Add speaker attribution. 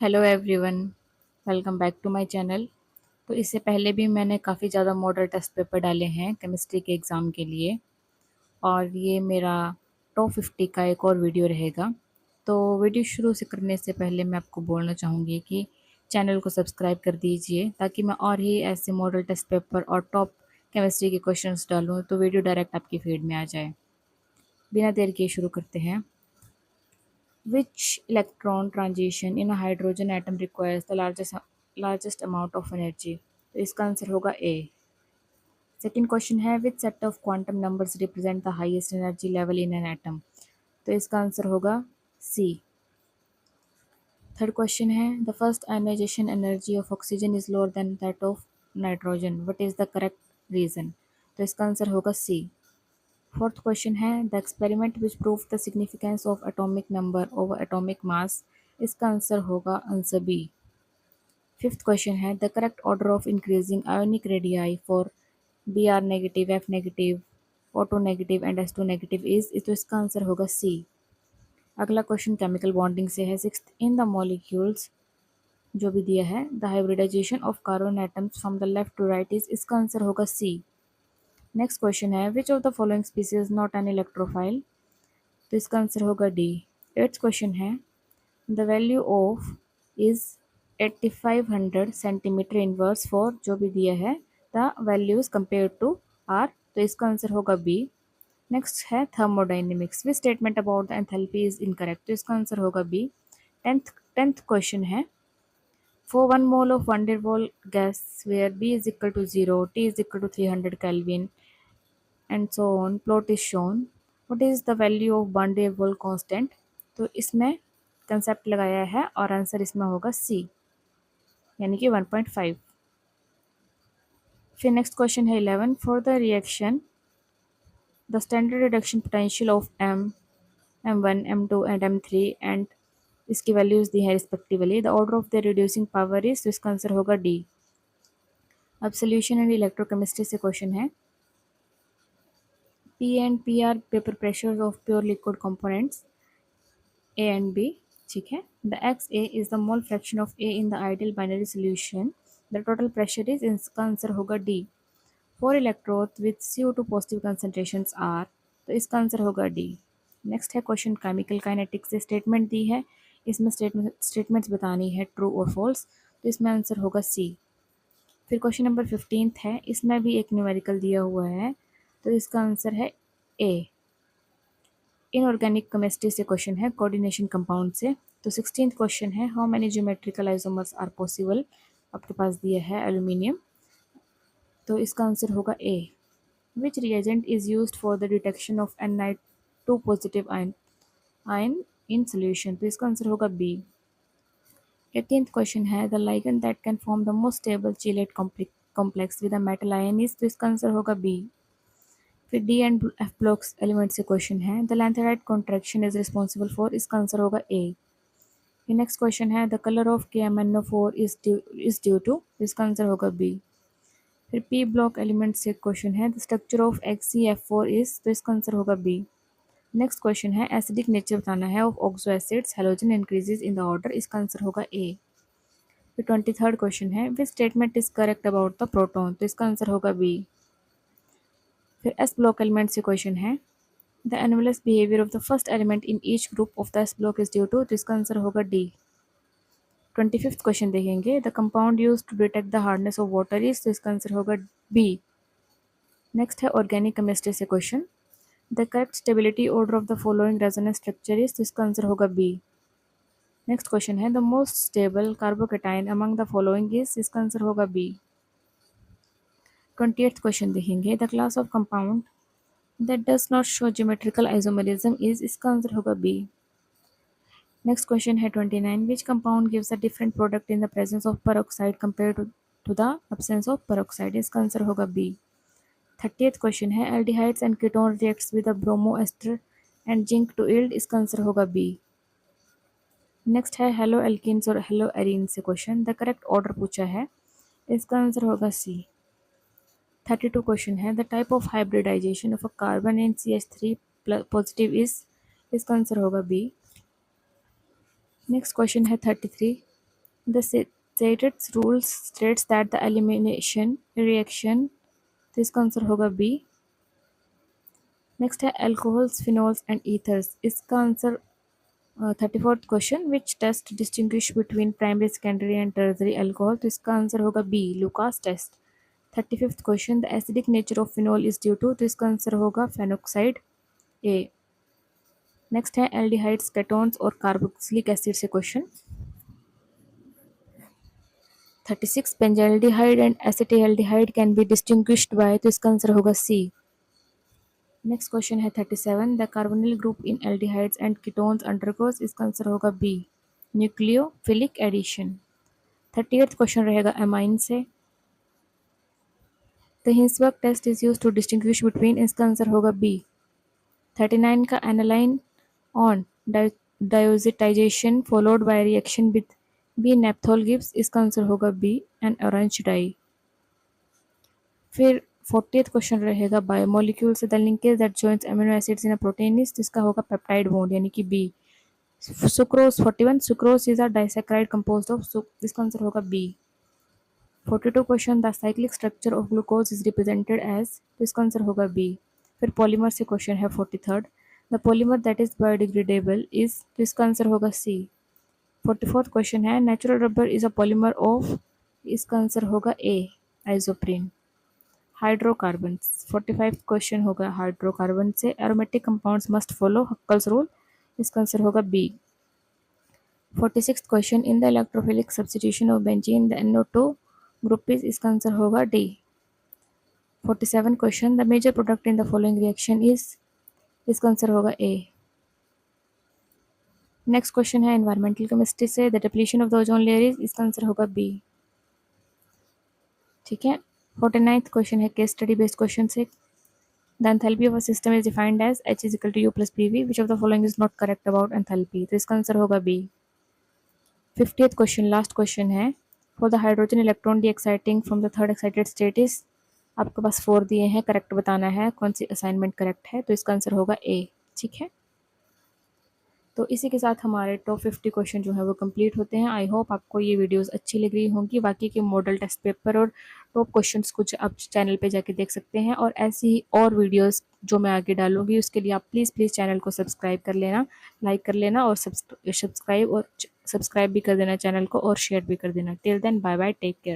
Speaker 1: Hello everyone, welcome back to my channel. तो इससे पहले भी मैंने काफ़ी ज़्यादा मॉडल टेस्ट पेपर डाले हैं केमिस्ट्री के एग्ज़ाम के लिए, और ये मेरा टॉप 50 का एक और वीडियो रहेगा। तो वीडियो शुरू से करने से पहले मैं आपको बोलना चाहूँगी कि चैनल को सब्सक्राइब कर दीजिए, ताकि मैं और ही ऐसे मॉडल टेस्ट पेपर और टॉप केमिस्ट्री के क्वेश्चंस डालूँ तो वीडियो डायरेक्ट आपकी फीड में आ जाए। बिना देर किए शुरू करते हैं। Which electron transition in a hydrogen atom requires the largest amount of energy? तो इसका आंसर होगा ए। सेकंड क्वेश्चन है, which set of quantum numbers represent the highest energy level in an atom? तो इसका आंसर होगा सी। थर्ड क्वेश्चन है, the first ionization energy of oxygen is lower than that of nitrogen, what is the correct reason? तो इसका answer होगा C. Fourth question है, the experiment which prove the significance of atomic number over atomic mass? इसका answer होगा answer B. Fifth question है, the correct order of increasing ionic radii for B R negative, F negative, O2 negative and S2 negative is? तो इसका answer होगा सी। अगला question chemical bonding से है। Sixth, in the molecules जो भी दिया है, the hybridization of carbon atoms from the left to right is? इसका आंसर होगा सी। नेक्स्ट क्वेश्चन है, which of the following species not an electrophile? तो इसका आंसर होगा डी। एट्थ क्वेश्चन है, the value of is 8500 centimetre inverse for, जो भी दिया है, the values compare to R? तो इसका आंसर होगा बी। नेक्स्ट है thermodynamics, which statement about the enthalpy is incorrect? तो इसका आंसर होगा बी। टेंथ क्वेश्चन है, for 1 mole of van der Waal gas where B is equal to 0, T is equal to 300 Kelvin and so on, plot is shown, what is the value of van der Waal constant? तो इसमें concept लगाया है और answer इसमें होगा सी, यानी कि 1.5। फिर नेक्स्ट क्वेश्चन है 11, for the reaction the standard reduction potential of M1, M2 and M3 and इसकी वैल्यूज दी है respectively, the order of the reducing power is? तो इसका आंसर होगा डी। अब सोल्यूशन एंड इलेक्ट्रोकेमिस्ट्री से क्वेश्चन है, P and P are paper pressures of pure liquid components A and B, ठीक है। The XA is the mole fraction of A in the ideal binary solution. The total pressure is? इसका answer होगा D। 4 electrodes with CO2 positive concentrations are? तो इसका answer होगा D। Next है question chemical kinetics से। Statement दी है, इसमें statements बतानी है ट्रू और फॉल्स, तो इसमें आंसर होगा सी। फिर क्वेश्चन नंबर 15 है, इसमें भी एक न्यूमेरिकल दिया हुआ है, तो इसका आंसर है ए। इनऑर्गेनिक केमिस्ट्री से क्वेश्चन है कोऑर्डिनेशन कंपाउंड से। तो 16th क्वेश्चन है, how many geometrical isomers are possible? आपके पास दिया है एल्यूमिनियम, तो इसका आंसर होगा A. Which reagent is used for the detection of Ni2 positive ion in solution? तो इसका आंसर होगा बी। 18th क्वेश्चन है, the ligand that can form the most stable chelate complex with a metal ion is? तो इसका answer होगा B. फिर D and F blocks element से question है, the lanthanide contraction is responsible for? इसका answer होगा A. फिर next question है, the colour of KMnO4 is due to? इसका आंसर होगा बी। फिर पी ब्लॉक एलिमेंट से क्वेश्चन है, the structure of XCF4 is? तो इसका आंसर होगा बी। नेक्स्ट क्वेश्चन है, एसिडिक नेचर बताना है of oxo acids, halogen increases in the order, इसका आंसर होगा ए। फिर 23rd क्वेश्चन है, which statement is correct about the proton? तो इसका आंसर होगा बी। फिर एस ब्लॉक एलिमेंट से क्वेश्चन है, the anomalous behavior of the first element in each group of the S block is due to? तो इसका answer होगा D. 25th question देखेंगे, the compound use to detect the hardness of water is? तो इसका answer होगा B. Next है organic chemistry से question, the correct stability order of the following resonance structure is? तो इसका आंसर होगा बी। नेक्स्ट क्वेश्चन है, the most stable carbocation among the following is? इसका आंसर होगा बी। 28th क्वेश्चन देखेंगे, the class of compound that does not show geometrical isomerism is? इसका answer होगा B. Next question है 29, which compound gives a different product in the presence of peroxide compared to the absence of peroxide? इसका answer होगा B. 30th question है, aldehydes and ketone reacts with a bromo ester and zinc to yield? इसका answer होगा B. Next है haloalkanes और haloarenes से question, the correct order पूछा है, इसका आंसर होगा सी। 32 क्वेश्चन है, the type of hybridization of a carbon in CH3 positive is? इसका आंसर होगा बी। नेक्स्ट क्वेश्चन है 33, The Sayret's rules states that the elimination reaction, तो इसका आंसर होगा बी। नेक्स्ट है अल्कोहल्स, फिनोल्स एंड ईथर्स, इसका answer 34th question, which test distinguish between primary, secondary and tertiary alcohol, तो इसका answer होगा B, Lucas test. 35th question, the acidic nature of phenol is due to, तो इसका answer होगा phenoxide A. Next है aldehydes, ketones और carboxylic acid से question. 36 benzaldehyde and acetaldehyde can be distinguished by, तो इसका आंसर होगा सी। नेक्स्ट क्वेश्चन है 37, the carbonyl group in aldehydes and ketones undergoes, इसका आंसर होगा B, nucleophilic addition. 38th question रहेगा एमाइन से। The Hinsberg test is use to distinguish between, इसका answer होगा बी। 39 का aniline on diazotization followed by reaction with B naphthol gives, इसका answer होगा B, an orange dye. फिर 40th question रहेगा biomolecule से, the linkage that joins amino acids in a protein is, इसका होगा पेप्टाइड बॉन्ड यानी कि B. Sucrose 41, sucrose is a disaccharide composed of, इसका आंसर होगा B. 42 question, the cyclic structure of glucose is represented as, तो इसका answer होगा B. फिर पॉलीमर से क्वेश्चन है 43rd, the polymer that is biodegradable is, तो इसका आंसर होगा सी। 44th क्वेश्चन है natural rubber is a polymer of, इसका आंसर होगा ए, आइसोप्रीन। हाइड्रोकार्बन 45 क्वेश्चन होगा हाइड्रोकार्बन से, aromatic compounds must follow Huckel's rule, इसका आंसर होगा B. 46th question, in the electrophilic substitution of benzene the NO2 group is, इसका answer होगा D. 47 question, the major product in the following reaction is, इसका answer होगा A. Next question है environmental chemistry से, the depletion of the ozone layer is, इसका answer होगा B. ठीक है। 49th क्वेश्चन है केस स्टडी बेस्ड क्वेश्चन से, the enthalpy of a system is defined as H is equal to U plus PV, which of the following is not correct about enthalpy, तो इसका answer होगा B. 50th question last question है, for the hydrogen electron D exciting from the third excited state is, आपके पास 4 दिए हैं, correct बताना है कौन सी असाइनमेंट करेक्ट है, तो इसका आंसर होगा ए। ठीक है, तो इसी के साथ हमारे टॉप 50 क्वेश्चन जो है वो कंप्लीट होते हैं। आई होप आपको ये वीडियोस अच्छी लग रही होंगी। बाकी के मॉडल टेस्ट पेपर और टॉप क्वेश्चंस कुछ आप चैनल पे जाके देख सकते हैं, और ऐसी ही और वीडियोस जो मैं आगे डालूंगी उसके लिए आप प्लीज़ चैनल को सब्सक्राइब कर लेना, लाइक कर लेना, और सब्सक्राइब भी कर देना चैनल को, और शेयर भी कर देना। Till then bye bye, take care.